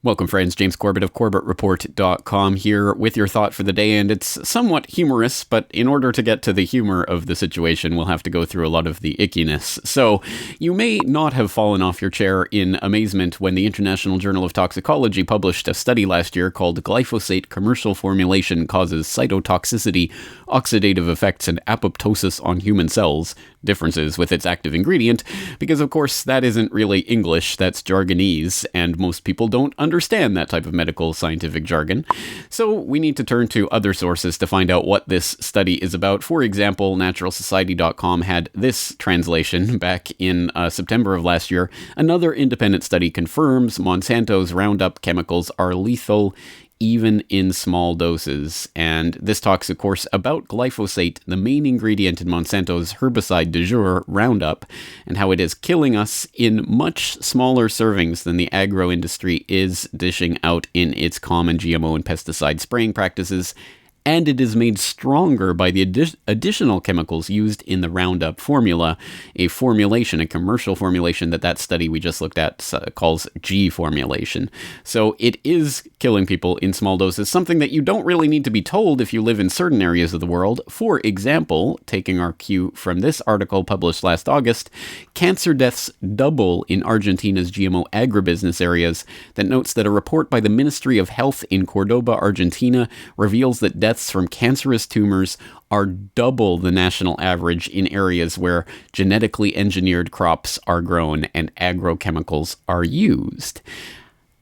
Welcome, friends. James Corbett of CorbettReport.com here with your thought for the day, and it's somewhat humorous, but in order to get to the humor of the situation, we'll have to go through a lot of the ickiness. So, you may not have fallen off your chair in amazement when the International Journal of Toxicology published a study last year called Glyphosate Commercial Formulation Causes Cytotoxicity, Oxidative Effects, and Apoptosis on Human Cells, differences with its active ingredient, because of course that isn't really English, that's jargonese, and most people don't understand that type of medical scientific jargon. So we need to turn to other sources to find out what this study is about. For example, naturalsociety.com had this translation back in September of last year. Another independent study confirms Monsanto's Roundup chemicals are lethal even in small doses. And this talks, of course, about glyphosate, the main ingredient in Monsanto's herbicide du jour, Roundup, and how it is killing us in much smaller servings than the agro industry is dishing out in its common GMO and pesticide spraying practices. And it is made stronger by the additional chemicals used in the Roundup formula, a commercial formulation that study we just looked at calls G formulation. So it is killing people in small doses, something that you don't really need to be told if you live in certain areas of the world. For example, taking our cue from this article published last August, cancer deaths double in Argentina's GMO agribusiness areas, that notes that a report by the Ministry of Health in Cordoba, Argentina, reveals that deaths from cancerous tumors are double the national average in areas where genetically engineered crops are grown and agrochemicals are used.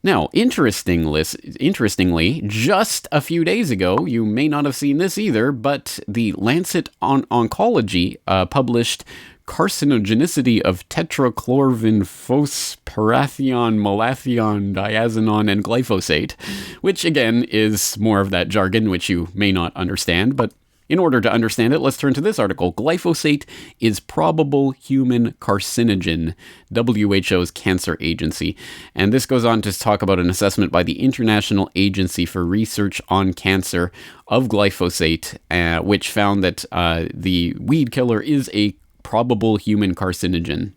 Now, interestingly, just a few days ago, you may not have seen this either, but the Lancet on Oncology published carcinogenicity of tetrachlorvinphosphoratione, malathion, diazinon, and glyphosate, which again is more of that jargon which you may not understand, but in order to understand it, let's turn to this article. Glyphosate is probable human carcinogen, WHO's cancer agency. And this goes on to talk about an assessment by the International Agency for Research on Cancer of glyphosate, which found that the weed killer is a probable human carcinogen.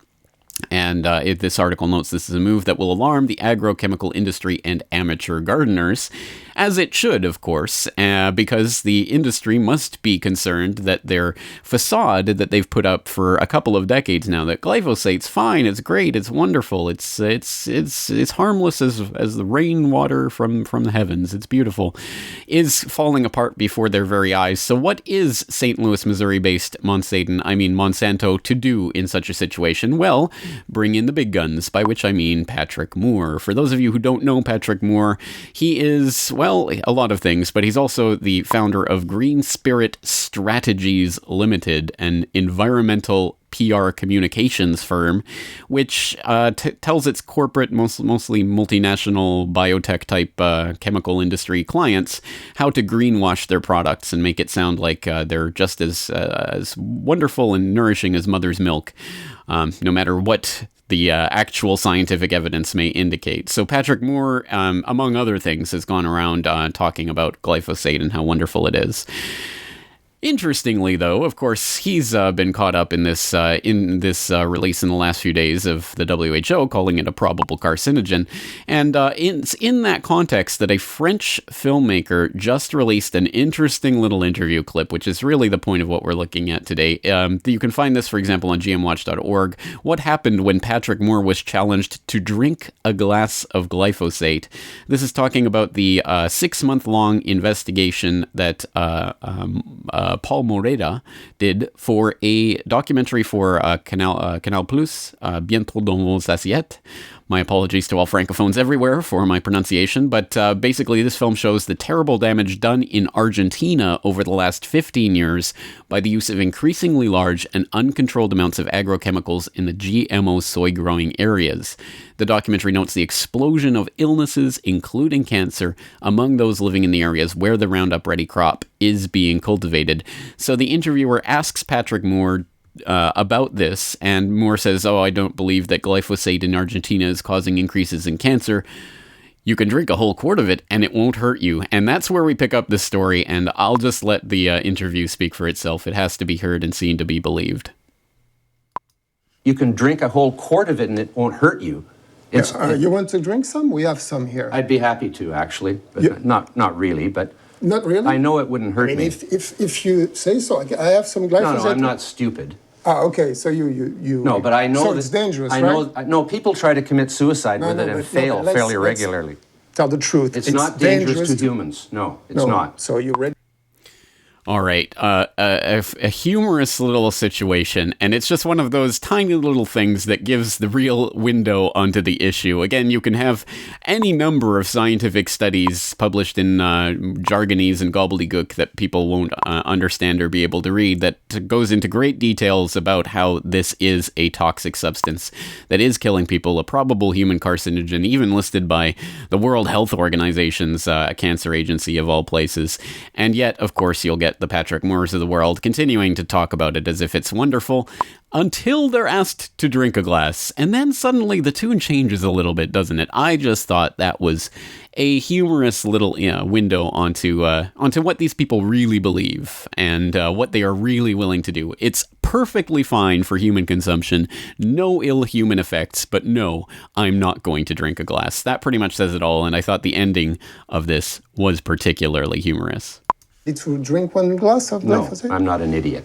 And this article notes this is a move that will alarm the agrochemical industry and amateur gardeners, as it should, of course, because the industry must be concerned that their facade that they've put up for a couple of decades now, that glyphosate's fine, it's great, it's wonderful, it's harmless as the rainwater from the heavens, it's beautiful, is falling apart before their very eyes. So what is St. Louis, Missouri-based Monsanto to do in such a situation? Well, bring in the big guns, by which I mean Patrick Moore. For those of you who don't know Patrick Moore, he is, well, a lot of things, but he's also the founder of Green Spirit Strategies Limited, an environmental PR communications firm, which tells its corporate, mostly multinational biotech type chemical industry clients how to greenwash their products and make it sound like they're just as wonderful and nourishing as mother's milk, no matter what the actual scientific evidence may indicate. So Patrick Moore, among other things, has gone around talking about glyphosate and how wonderful it is. Interestingly, though, of course, he's been caught up in this release in the last few days of the WHO, calling it a probable carcinogen. And it's in that context that a French filmmaker just released an interesting little interview clip, which is really the point of what we're looking at today. You can find this, for example, on gmwatch.org. What happened when Patrick Moore was challenged to drink a glass of glyphosate? This is talking about the 6-month-long investigation that Paul Moreda did for a documentary for Canal Plus, Bientôt dans vos assiettes. My apologies to all francophones everywhere for my pronunciation, but basically this film shows the terrible damage done in Argentina over the last 15 years by the use of increasingly large and uncontrolled amounts of agrochemicals in the GMO soy growing areas. The documentary notes the explosion of illnesses, including cancer, among those living in the areas where the Roundup Ready crop is being cultivated. So the interviewer asks Patrick Moore about this, and Moore says, I don't believe that glyphosate in Argentina is causing increases in cancer. You can drink a whole quart of it and it won't hurt you. And that's where we pick up this story, and I'll just let the interview speak for itself. It has to be heard and seen to be believed. You can drink a whole quart of it and it won't hurt you. It's You want to drink some? We have some here. I'd be happy to, actually, but not really. But Not really? I know it wouldn't hurt me. If you say so, I have some glyphosate. No, I'm not stupid. Okay, so you. No, but I know so that it's dangerous, I know. No, people try to commit suicide with it and fail fairly regularly. Tell the truth. It's not dangerous to humans. No, it's not. So you ready? All right, a humorous little situation, and it's just one of those tiny little things that gives the real window onto the issue. Again, you can have any number of scientific studies published in jargonese and gobbledygook that people won't understand or be able to read that goes into great details about how this is a toxic substance that is killing people, a probable human carcinogen, even listed by the World Health Organization's cancer agency of all places. And yet, of course, you'll get the Patrick Moores of the world continuing to talk about it as if it's wonderful until they're asked to drink a glass. And then suddenly the tune changes a little bit, doesn't it? I just thought that was a humorous little window onto what these people really believe and what they are really willing to do. It's perfectly fine for human consumption, no ill human effects, but no, I'm not going to drink a glass. That pretty much says it all, and I thought the ending of this was particularly humorous. To drink one glass of glyphosate? No, I'm not an idiot.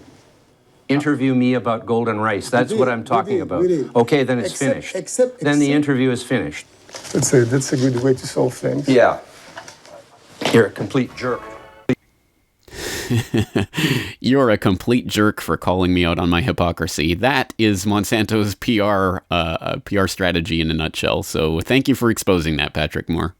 Interview me about golden rice. That's what I'm talking about. Okay, then it's finished. Then the interview is finished. That's a good way to solve things. Yeah. You're a complete jerk. You're a complete jerk for calling me out on my hypocrisy. That is Monsanto's PR strategy in a nutshell. So thank you for exposing that, Patrick Moore.